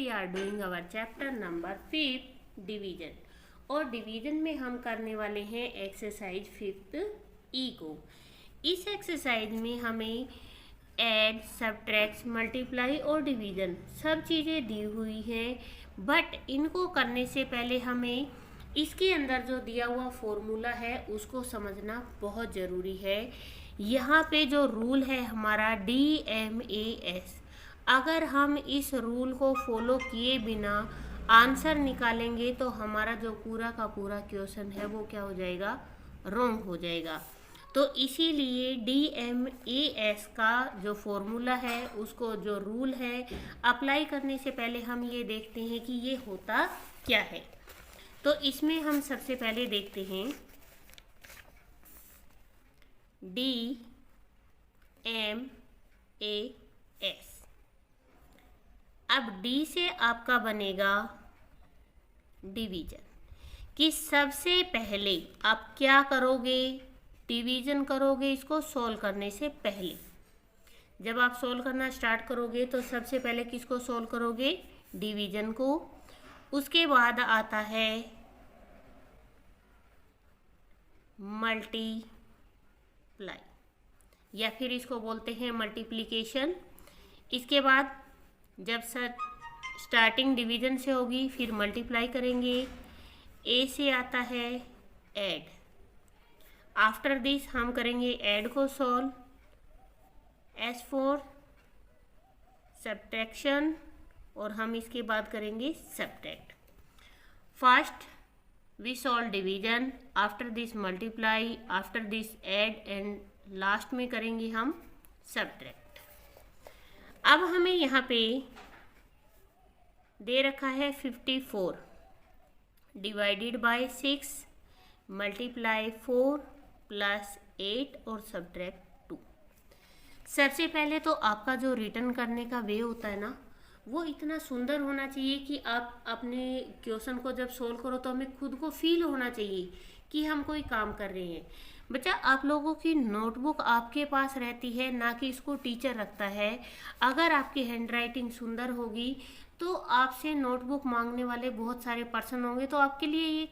We are doing our chapter number 5 division. और division में हम करने वाले हैं एक्सरसाइज 5 ई को। इस एक्सरसाइज में हमें ऐड, सब्ट्रैक्ट, मल्टीप्लाई और डिवीजन सब चीज़ें दी हुई हैं, बट इनको करने से पहले हमें इसके अंदर जो दिया हुआ फॉर्मूला है उसको समझना बहुत ज़रूरी है। यहाँ पे जो रूल है हमारा DMAS, अगर हम इस रूल को फॉलो किए बिना आंसर निकालेंगे तो हमारा जो पूरा का पूरा क्वेश्चन है वो क्या हो जाएगा, रॉन्ग हो जाएगा। तो इसीलिए DMAS का जो फॉर्मूला है, उसको जो रूल है, अप्लाई करने से पहले हम ये देखते हैं कि ये होता क्या है। तो इसमें हम सबसे पहले देखते हैं DMAS। अब D से आपका बनेगा डिवीजन, कि सबसे पहले आप क्या करोगे, डिवीजन करोगे। इसको सॉल्व करने से पहले जब आप सॉल्व करना स्टार्ट करोगे तो सबसे पहले किसको सॉल्व करोगे, डिवीजन को। उसके बाद आता है मल्टीप्लाई, या फिर इसको बोलते हैं मल्टीप्लिकेशन। इसके बाद जब स्टार्टिंग डिवीजन से होगी फिर मल्टीप्लाई करेंगे। ए से आता है ऐड। आफ्टर दिस हम करेंगे ऐड को सॉल्व। एस फॉर सब्ट्रैक्शन, और हम इसके बाद करेंगे subtract. First we solve division, after this multiply, after this add, and last में करेंगे हम सब्ट्रैक्ट। अब हमें यहाँ पे दे रखा है 54 डिवाइडेड बाय 6 मल्टीप्लाई 4 प्लस 8 और सब्ट्रैक्ट 2। सबसे पहले तो आपका जो रिटर्न करने का वे होता है ना, वो इतना सुंदर होना चाहिए कि आप अपने क्वेश्चन को जब सोल्व करो तो हमें खुद को फील होना चाहिए कि हम कोई काम कर रहे हैं। बच्चा, आप लोगों की नोटबुक आपके पास रहती है, ना कि इसको टीचर रखता है। अगर आपकी हैंडराइटिंग सुंदर होगी तो आपसे नोटबुक मांगने वाले बहुत सारे पर्सन होंगे, तो आपके लिए ये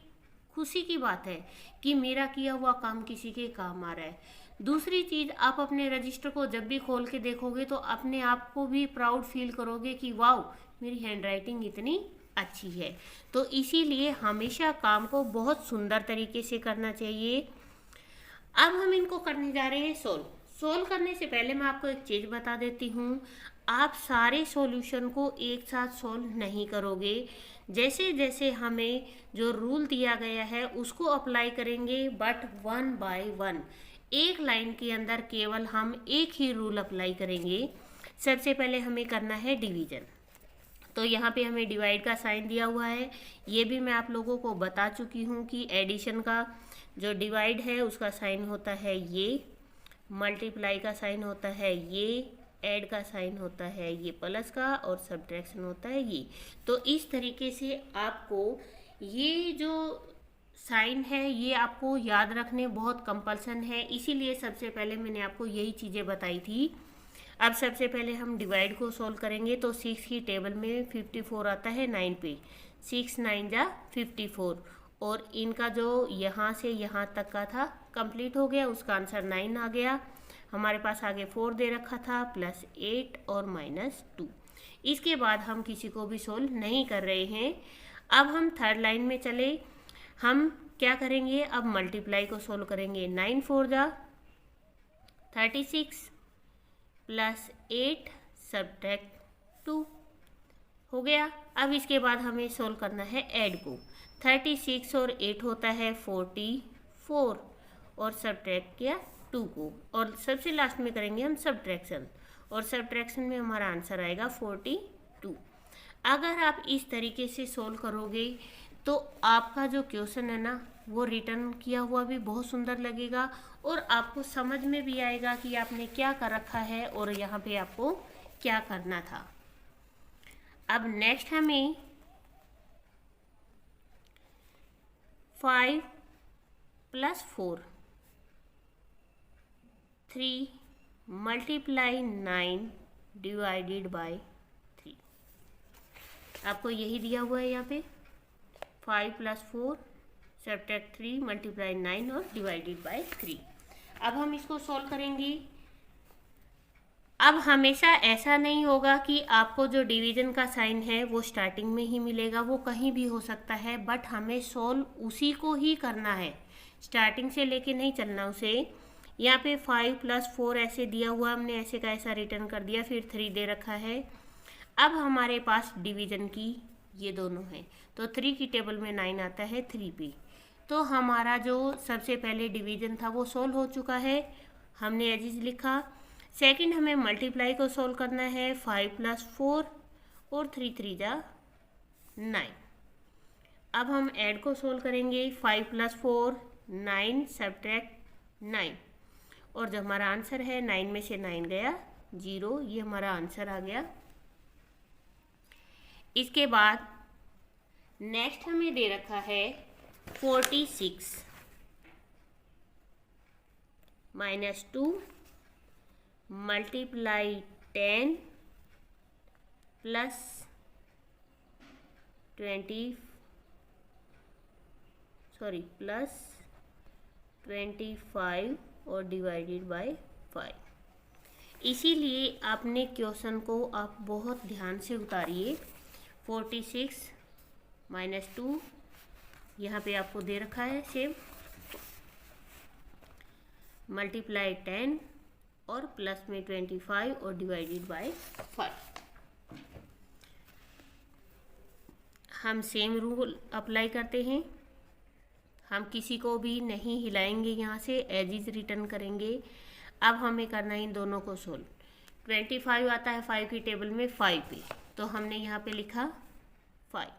खुशी की बात है कि मेरा किया हुआ काम किसी के काम आ रहा है। दूसरी चीज़, आप अपने रजिस्टर को जब भी खोल के देखोगे तो अपने आप को भी प्राउड फील करोगे कि वाओ, मेरी हैंडराइटिंग इतनी अच्छी है। तो इसीलिए हमेशा काम को बहुत सुंदर तरीके से करना चाहिए। अब हम इनको करने जा रहे हैं सोल्व करने से पहले मैं आपको एक चीज़ बता देती हूँ, आप सारे सॉल्यूशन को एक साथ सॉल्व नहीं करोगे। जैसे जैसे हमें जो रूल दिया गया है उसको अप्लाई करेंगे, बट 1 बाय 1, एक लाइन के अंदर केवल हम एक ही रूल अप्लाई करेंगे। सबसे पहले हमें करना है डिवीजन। तो यहाँ पे हमें डिवाइड का साइन दिया हुआ है, ये भी मैं आप लोगों को बता चुकी हूँ कि एडिशन का जो डिवाइड है उसका साइन होता है ये, मल्टीप्लाई का साइन होता है ये, ऐड का साइन होता है ये प्लस का, और सब्ट्रैक्शन होता है ये। तो इस तरीके से आपको ये जो साइन है ये आपको याद रखने बहुत कंपल्सन है, इसीलिए सबसे पहले मैंने आपको यही चीज़ें बताई थी। अब सबसे पहले हम डिवाइड को सॉल्व करेंगे। तो 6 की टेबल में 54 आता है 9 पे, 6 9 जा 54, और इनका जो यहाँ से यहाँ तक का था कंप्लीट हो गया, उसका आंसर 9 आ गया। हमारे पास आगे 4 दे रखा था, प्लस 8 और माइनस 2। इसके बाद हम किसी को भी सोल्व नहीं कर रहे हैं। अब हम थर्ड लाइन में चले, हम क्या करेंगे, अब मल्टीप्लाई को सोल्व करेंगे। 9 4 जा 36 प्लस 8 सब्ट्रैक्ट 2 हो गया। अब इसके बाद हमें सोल्व करना है ऐड को। 36 और 8 होता है 44, और सब्ट्रैक्ट किया 2 को, और सबसे लास्ट में करेंगे हम सब्ट्रैक्शन, और सब्ट्रैक्शन में हमारा आंसर आएगा 42। अगर आप इस तरीके से सोल्व करोगे तो आपका जो क्वेश्चन है ना वो रिटर्न किया हुआ भी बहुत सुंदर लगेगा, और आपको समझ में भी आएगा कि आपने क्या कर रखा है और यहाँ पे आपको क्या करना था। अब नेक्स्ट हमें 5 प्लस 4 3 मल्टीप्लाई 9 डिवाइडेड बाय 3। आपको यही दिया हुआ है यहाँ पे 5 + 4 सब्ट्रैक्ट 3 मल्टीप्लाई 9 और डिवाइडेड बाय 3। अब हम इसको सॉल्व करेंगे। अब हमेशा ऐसा नहीं होगा कि आपको जो डिवीजन का साइन है वो स्टार्टिंग में ही मिलेगा, वो कहीं भी हो सकता है, बट हमें सॉल्व उसी को ही करना है, स्टार्टिंग से लेके नहीं चलना उसे। यहाँ पे 5 + 4 ऐसे दिया हुआ, हमने ऐसे का ऐसा रिटर्न कर दिया, फिर 3 दे रखा है। अब हमारे पास डिवीजन की ये दोनों हैं, तो 3 की टेबल में 9 आता है 3 पे, तो हमारा जो सबसे पहले डिवीजन था वो सोल्व हो चुका है, हमने एज इज लिखा। सेकंड हमें मल्टीप्लाई को सोल्व करना है, 5 + 4 और 3 3 जा 9। अब हम ऐड को सोल्व करेंगे, 5 + 4 9 सब्ट्रैक्ट 9, और जो हमारा आंसर है 9 में से 9 गया 0, ये हमारा आंसर आ गया। इसके बाद नेक्स्ट हमें दे रखा है 46 - 2 मल्टीप्लाई 10 प्लस 25 और डिवाइडेड बाय 5। इसीलिए आपने क्वेश्चन को आप बहुत ध्यान से उतारिए। 46 - 2 यहाँ पे आपको दे रखा है सेम, मल्टीप्लाई 10 और प्लस में 25 और डिवाइडेड बाय 5। हम सेम रूल अप्लाई करते हैं, हम किसी को भी नहीं हिलाएंगे, यहाँ से एज इज रिटर्न करेंगे। अब हमें करना है इन दोनों को सोल्व। 25 आता है 5 की टेबल में 5 पे, तो हमने यहाँ पे लिखा 5,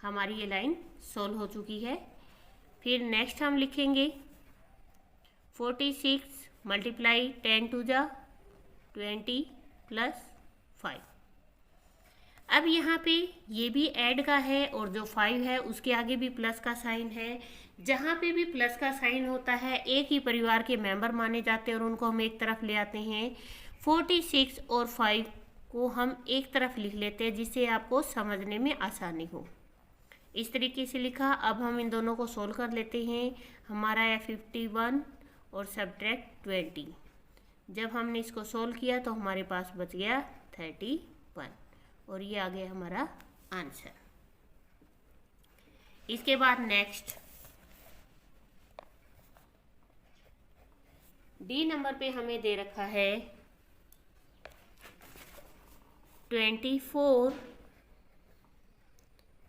हमारी ये लाइन सोल्व हो चुकी है। फिर नेक्स्ट हम लिखेंगे 46 मल्टीप्लाई 10 2 जा 20 प्लस 5। अब यहाँ पे ये भी ऐड का है, और जो 5 है उसके आगे भी प्लस का साइन है। जहाँ पे भी प्लस का साइन होता है एक ही परिवार के मेंबर माने जाते हैं और उनको हम एक तरफ ले आते हैं। 46 और 5 को हम एक तरफ लिख लेते हैं जिससे आपको समझने में आसानी हो। इस तरीके से लिखा। अब हम इन दोनों को सोल्व कर लेते हैं। हमारा है 51 और सब्ट्रैक्ट 20। जब हमने इसको सोल्व किया तो हमारे पास बच गया 31, और ये आ गया हमारा आंसर। इसके बाद नेक्स्ट डी नंबर पे हमें दे रखा है 24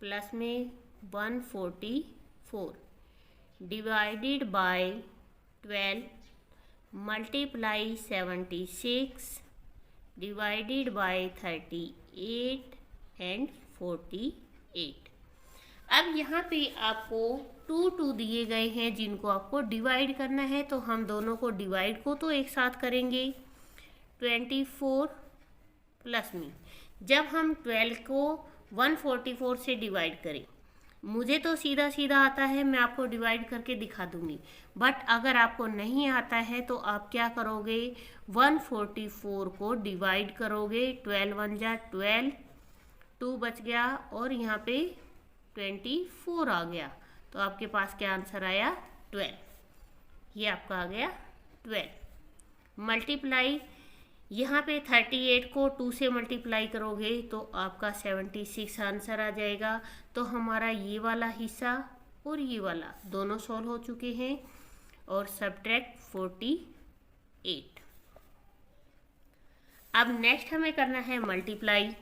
प्लस में 144 divided by 12 multiply 76 divided by 38 and 48। अब यहाँ पे आपको 2 दिए गए हैं जिनको आपको डिवाइड करना है, तो हम दोनों को डिवाइड को तो एक साथ करेंगे। 24 प्लस में जब हम 12 को 144 से डिवाइड करें, मुझे तो सीधा सीधा आता है, मैं आपको डिवाइड करके दिखा दूंगी, बट अगर आपको नहीं आता है तो आप क्या करोगे, 144 को डिवाइड करोगे। 12 1 जा 12, 2 बच गया और यहाँ पे 24 आ गया, तो आपके पास क्या आंसर आया 12। ये आपका आ गया 12। मल्टीप्लाई यहाँ पे 38 को 2 से मल्टीप्लाई करोगे तो आपका 76 आंसर आ जाएगा। तो हमारा ये वाला हिस्सा और ये वाला दोनों सॉल्व हो चुके हैं, और सब्ट्रैक्ट 48। अब नेक्स्ट हमें करना है मल्टीप्लाई।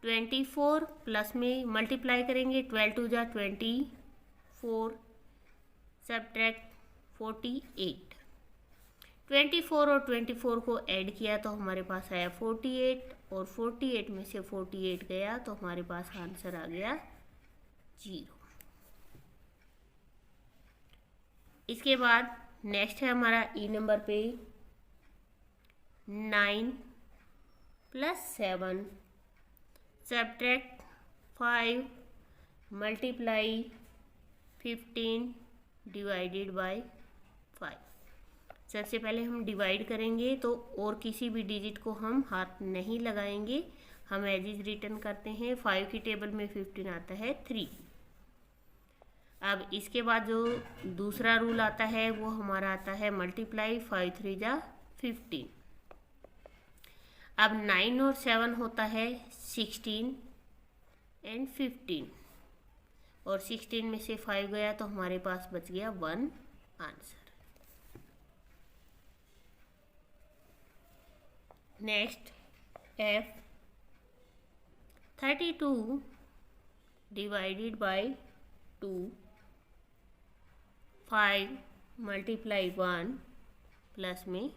24 प्लस में मल्टीप्लाई करेंगे, 12 2 जा 24 सब्ट्रैक्ट 48। 24 और 24 को ऐड किया तो हमारे पास आया 48, और 48 में से 48 गया तो हमारे पास आंसर आ गया 0। इसके बाद नेक्स्ट है हमारा ई नंबर पे 9 plus 7 subtract 5 multiply 15 divided by 5। सबसे पहले हम डिवाइड करेंगे तो और किसी भी डिजिट को हम हाथ नहीं लगाएंगे, हम एज इज रिटर्न करते हैं। 5 की टेबल में 15 आता है 3। अब इसके बाद जो दूसरा रूल आता है वो हमारा आता है मल्टीप्लाई 5 3 जा 15। अब 9 और 7 होता है 16 एंड 15, और 16 में से 5 गया तो हमारे पास बच गया 1 answer. Next F 32 divided by 2, 5 multiply 1 plus में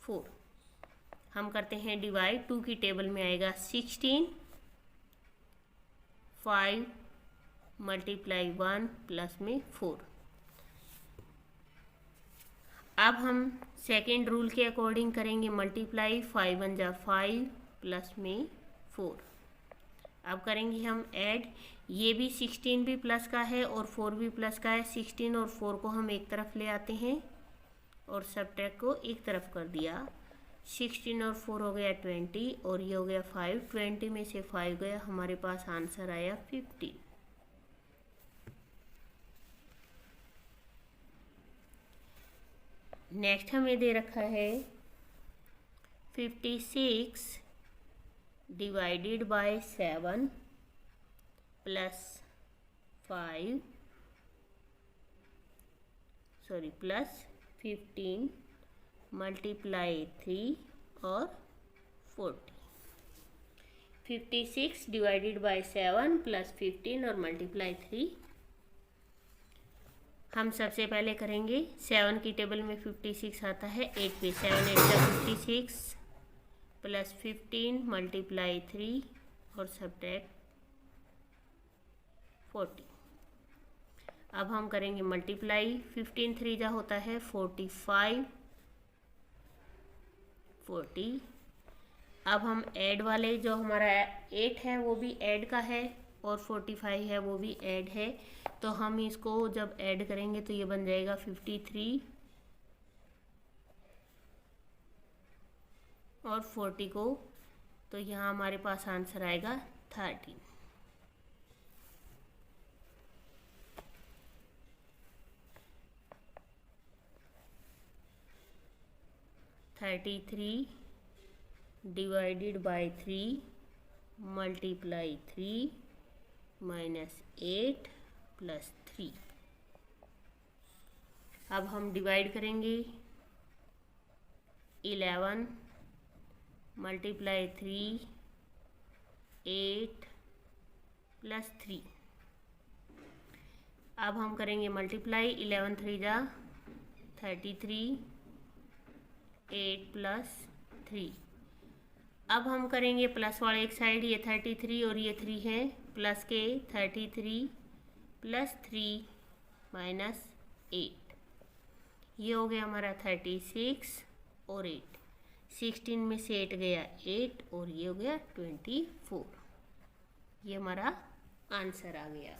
4। हम करते हैं डिवाइड। 2 की टेबल में आएगा 16, 5 मल्टीप्लाई 1 प्लस में 4। अब हम सेकेंड रूल के अकॉर्डिंग करेंगे मल्टीप्लाई। 5 1 जा 5 प्लस में 4। अब करेंगे हम ऐड। ये भी 16 भी प्लस का है और 4 भी प्लस का है। 16 और 4 को हम एक तरफ ले आते हैं और सब्ट्रैक्ट को एक तरफ कर दिया। 16 और 4 हो गया 20 और ये हो गया 5। 20 में से 5 गया, हमारे पास आंसर आया 50। नेक्स्ट हमें दे रखा है 56 डिवाइडेड बाय 7 प्लस 15 मल्टीप्लाई 3 और 40। 56 डिवाइडेड बाय 7 प्लस 15 और मल्टीप्लाई 3। हम सबसे पहले करेंगे 7 की टेबल में 56 आता है 8 पे। 7 8 जा 56 प्लस 15 मल्टीप्लाई 3 और सब्ट्रैक्ट 40। अब हम करेंगे मल्टीप्लाई। 15 3 जा होता है 45 40। अब हम ऐड वाले, जो हमारा 8 है वो भी ऐड का है और 45 है वो भी ऐड है, तो हम इसको जब ऐड करेंगे तो ये बन जाएगा 53 और 40 को, तो यहाँ हमारे पास आंसर आएगा 30। 33 divided by 3 multiply 3 minus 8 plus 3। अब हम डिवाइड करेंगे। 11 मल्टीप्लाई 3 8 प्लस 3। अब हम करेंगे मल्टीप्लाई। 11 3 जा 33 8 प्लस 3। अब हम करेंगे प्लस वाले एक साइड, ये 33 और ये 3 है, प्लस के 33 प्लस 3 माइनस 8, ये हो गया हमारा 36 और 8। 16 में से 8 गया 8 और ये हो गया 24। ये हमारा आंसर आ गया।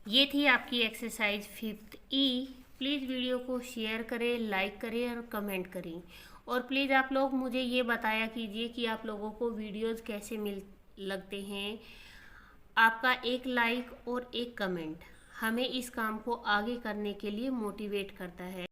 ये थी आपकी exercise 5th E। Please video को शेयर करें, लाइक करें और कमेंट करें। और प्लीज़ आप लोग मुझे ये बताया कीजिए कि आप लोगों को वीडियोज़ कैसे लगते हैं। आपका एक लाइक और एक कमेंट हमें इस काम को आगे करने के लिए मोटिवेट करता है।